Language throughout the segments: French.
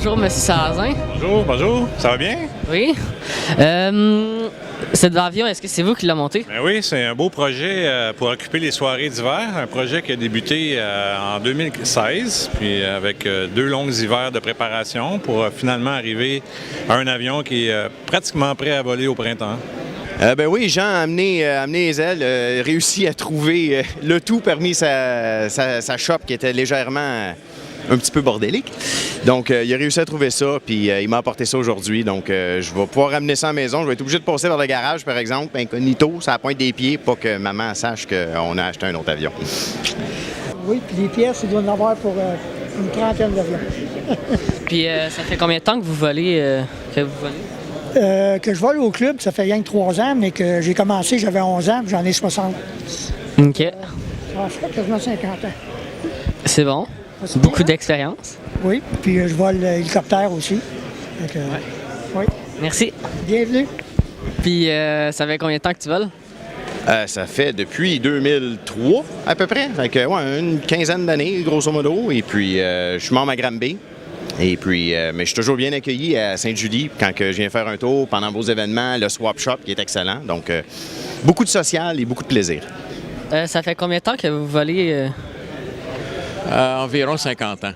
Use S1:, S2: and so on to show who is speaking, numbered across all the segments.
S1: Bonjour, M. Sarrazin.
S2: Bonjour, bonjour. Ça va bien?
S1: Oui. Cet avion, est-ce que c'est vous qui l'avez monté?
S2: Ben oui, c'est un beau projet pour occuper les soirées d'hiver. Un projet qui a débuté en 2016, puis avec 2 longs hivers de préparation pour finalement arriver à un avion qui est pratiquement prêt à voler au printemps.
S3: Ben oui, Jean a amené les ailes, réussi à trouver le tout parmi sa shop qui était légèrement un petit peu bordélique. Donc, il a réussi à trouver ça, puis il m'a apporté ça aujourd'hui. Donc, je vais pouvoir ramener ça à la maison. Je vais être obligé de passer vers le garage, par exemple, incognito, ça pointe des pieds, pas que maman sache qu'on a acheté un autre avion.
S4: Oui, puis les pièces, il doit en avoir pour une trentaine d'avions.
S1: Puis, ça fait combien de temps que vous volez?
S4: Que je vole au club, ça fait rien que 3 ans, mais que j'ai commencé, j'avais 11 ans, puis j'en ai 60.
S1: OK.
S4: Ça fait quasiment 50 ans.
S1: C'est bon. Beaucoup d'expérience.
S4: Oui, puis je vole l'hélicoptère aussi. Donc, oui.
S1: Merci.
S4: Bienvenue.
S1: Puis, ça fait combien de temps que tu voles?
S3: Ça fait depuis 2003, à peu près. Fait que, ouais, une quinzaine d'années, grosso modo. Et puis, je suis membre à Granby. Et puis, mais je suis toujours bien accueilli à Sainte-Julie quand je viens faire un tour pendant vos événements, le Swap Shop qui est excellent. Donc, beaucoup de social et beaucoup de plaisir.
S1: Ça fait combien de temps que vous volez?
S5: Environ 50 ans.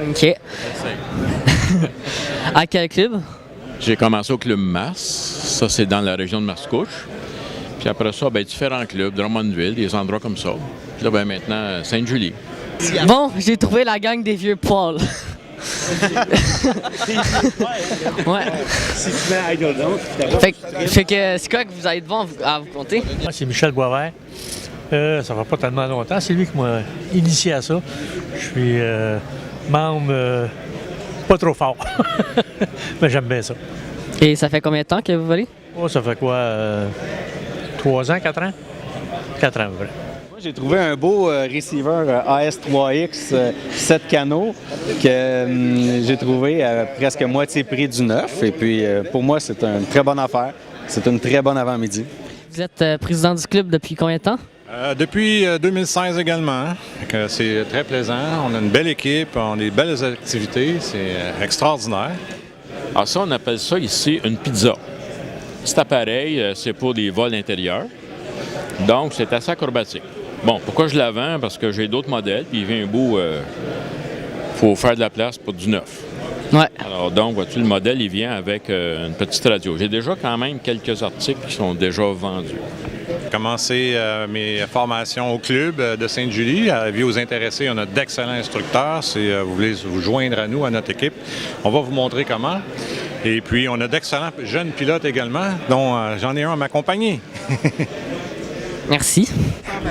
S1: OK. À quel club?
S5: J'ai commencé au Club Mars. Ça, c'est dans la région de Mascouche. Puis après ça, différents clubs, Drummondville, des endroits comme ça. Puis là, maintenant, Sainte-Julie.
S1: Bon, j'ai trouvé la gang des vieux poils. Ouais. Fait que c'est quoi que vous avez de bon à vous compter?
S6: Moi, c'est Michel Boisvert. Ça va pas tellement longtemps. C'est lui qui m'a initié à ça. Je suis membre pas trop fort. Mais j'aime bien ça.
S1: Et ça fait combien de temps que vous volez?
S6: Oh, ça fait quoi? 3 ans, 4 ans? 4 ans, à peu près.
S7: Moi, j'ai trouvé un beau receiver AS3X 7 canaux que j'ai trouvé à presque moitié prix du neuf. Et puis, pour moi, c'est une très bonne affaire. C'est une très bonne avant-midi.
S1: Vous êtes président du club depuis combien de temps?
S2: Depuis 2016 également. C'est très plaisant. On a une belle équipe, on a des belles activités. C'est extraordinaire.
S5: Alors ça, on appelle ça ici une pizza. Cet appareil, c'est pour des vols intérieurs. Donc, c'est assez acrobatique. Bon, pourquoi je la vends? Parce que j'ai d'autres modèles, puis il vient un bout, faut faire de la place pour du neuf.
S1: Ouais.
S5: Alors donc, vois-tu, le modèle, il vient avec une petite radio. J'ai déjà quand même quelques articles qui sont déjà vendus.
S2: J'ai commencé mes formations au club de Sainte-Julie. Avis aux intéressés, on a d'excellents instructeurs. Si vous voulez vous joindre à nous, à notre équipe, on va vous montrer comment. Et puis, on a d'excellents jeunes pilotes également, dont j'en ai un à m'accompagner.
S1: Merci.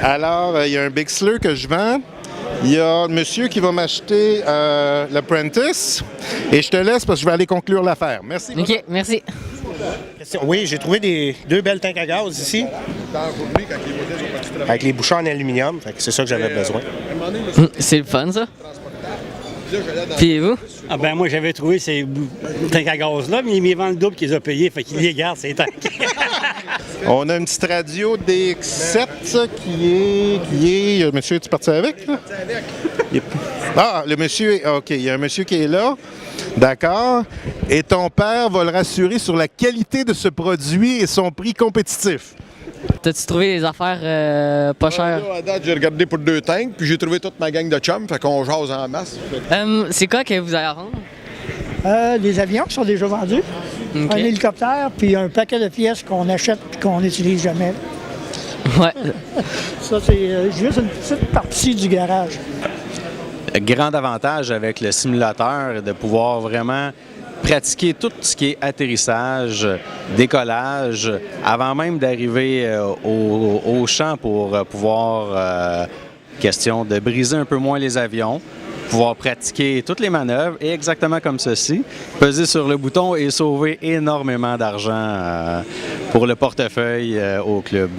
S8: Alors, il y a un Big Slur que je vends. Il y a un monsieur qui va m'acheter l'Apprentice. Et je te laisse parce que je vais aller conclure l'affaire. Merci.
S1: OK, merci.
S9: Oui, j'ai trouvé 2 belles tanks à gaz ici. Avec les bouchons en aluminium. C'est ça que j'avais besoin.
S1: C'est le fun, ça. Puis vous?
S10: Ah ben moi, j'avais trouvé ces tanks à gaz-là, mais ils me vendent le double qu'ils ont payé. Fait qu'ils les gardent, ces tanks.
S8: On a une petite radio DX7 qui est... Monsieur, es-tu parti avec? Là? Ah, le monsieur... OK, il y a un monsieur qui est là. D'accord. Et ton père va le rassurer sur la qualité de ce produit et son prix compétitif.
S1: T'as-tu trouvé des affaires pas chères?
S11: Là, à date, j'ai regardé pour 2 tanks, puis j'ai trouvé toute ma gang de chums, fait qu'on jase en masse.
S1: C'est quoi que vous allez vendre?
S4: Des avions qui sont déjà vendus.
S1: Okay.
S4: Un hélicoptère, puis un paquet de pièces qu'on achète et qu'on n'utilise jamais.
S1: Ouais.
S4: Ça, c'est juste une petite partie du garage.
S7: Grand avantage avec le simulateur de pouvoir vraiment pratiquer tout ce qui est atterrissage, décollage, avant même d'arriver au champ pour pouvoir, question de briser un peu moins les avions, pouvoir pratiquer toutes les manœuvres et exactement comme ceci, peser sur le bouton et sauver énormément d'argent pour le portefeuille au club.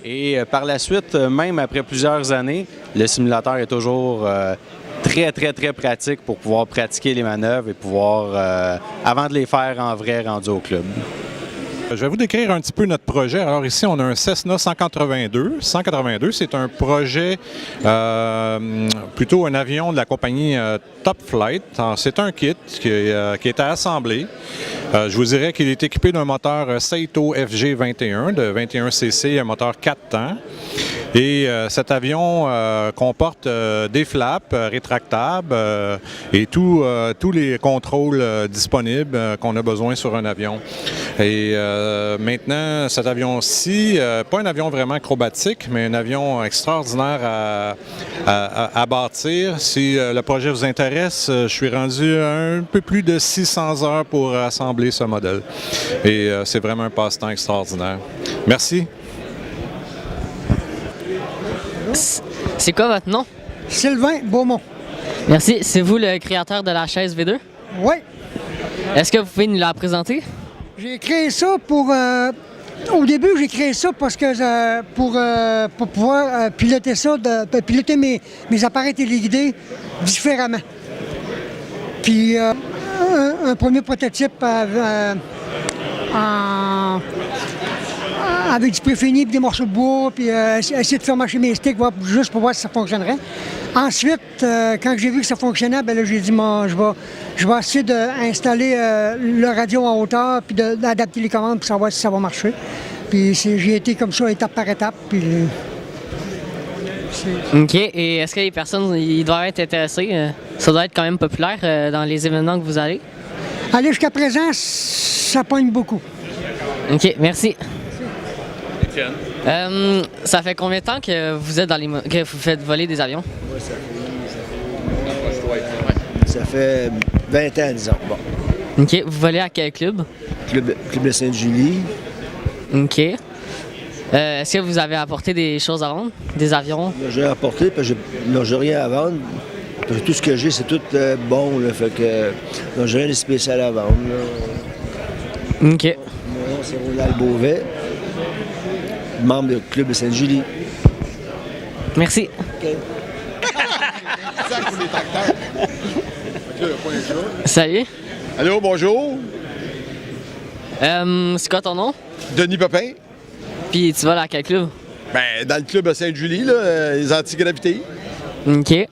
S7: Et par la suite, même après plusieurs années, le simulateur est toujours très, très, très pratique pour pouvoir pratiquer les manœuvres et pouvoir, avant de les faire en vrai, rendu au club.
S2: Je vais vous décrire un petit peu notre projet. Alors ici, on a un Cessna 182. 182, c'est un projet, plutôt un avion de la compagnie Top Flight. C'est un kit qui est à assembler. Je vous dirais qu'il est équipé d'un moteur Saito FG21 de 21 cc, un moteur 4 temps. Et cet avion comporte des flaps rétractables et tous les contrôles disponibles qu'on a besoin sur un avion. Et maintenant, cet avion-ci, pas un avion vraiment acrobatique, mais un avion extraordinaire à bâtir. Si le projet vous intéresse, je suis rendu à un peu plus de 600 heures pour assembler ce modèle. Et c'est vraiment un passe-temps extraordinaire. Merci.
S1: C'est quoi votre nom?
S4: Sylvain Beaumont.
S1: Merci. C'est vous le créateur de la chaise V2?
S4: Oui.
S1: Est-ce que vous pouvez nous la présenter?
S4: J'ai créé ça pour... au début, j'ai créé ça parce que pour pouvoir piloter ça, piloter mes appareils téléguidés différemment. Puis un premier prototype avec du préfini, puis des morceaux de bois, puis essayer de faire marcher mes sticks juste pour voir si ça fonctionnerait. Ensuite, quand j'ai vu que ça fonctionnait, ben là, j'ai dit, je vais essayer d'installer le radio en hauteur, puis d'adapter les commandes pour savoir si ça va marcher. Puis j'ai été comme ça, étape par étape. Puis,
S1: OK. Et est-ce que les personnes ils doivent être intéressées? Ça doit être quand même populaire dans les événements que vous allez?
S4: Allez, jusqu'à présent, ça pogne beaucoup.
S1: OK, merci. Ça fait combien de temps que vous êtes que vous faites voler des avions?
S12: Oui, ça fait 20 ans, disons. Bon.
S1: OK. Vous volez à quel club?
S12: Club de Sainte-Julie.
S1: OK. Est-ce que vous avez apporté des choses à vendre? Des avions?
S12: J'ai apporté, parce que j'ai rien à vendre. Parce que tout ce que j'ai, c'est tout bon. Là, fait que j'ai rien de spécial à vendre. Là.
S1: OK.
S12: Moi, c'est Ronald Beauvais, membre du club de Sainte-Julie.
S1: Merci.
S12: OK.
S1: Salut.
S11: Allô, bonjour.
S1: C'est quoi ton nom?
S11: Denis Pepin.
S1: Puis tu vas à quel club?
S11: Ben, dans le club de Sainte-Julie, là, les anti-gravités.
S1: OK.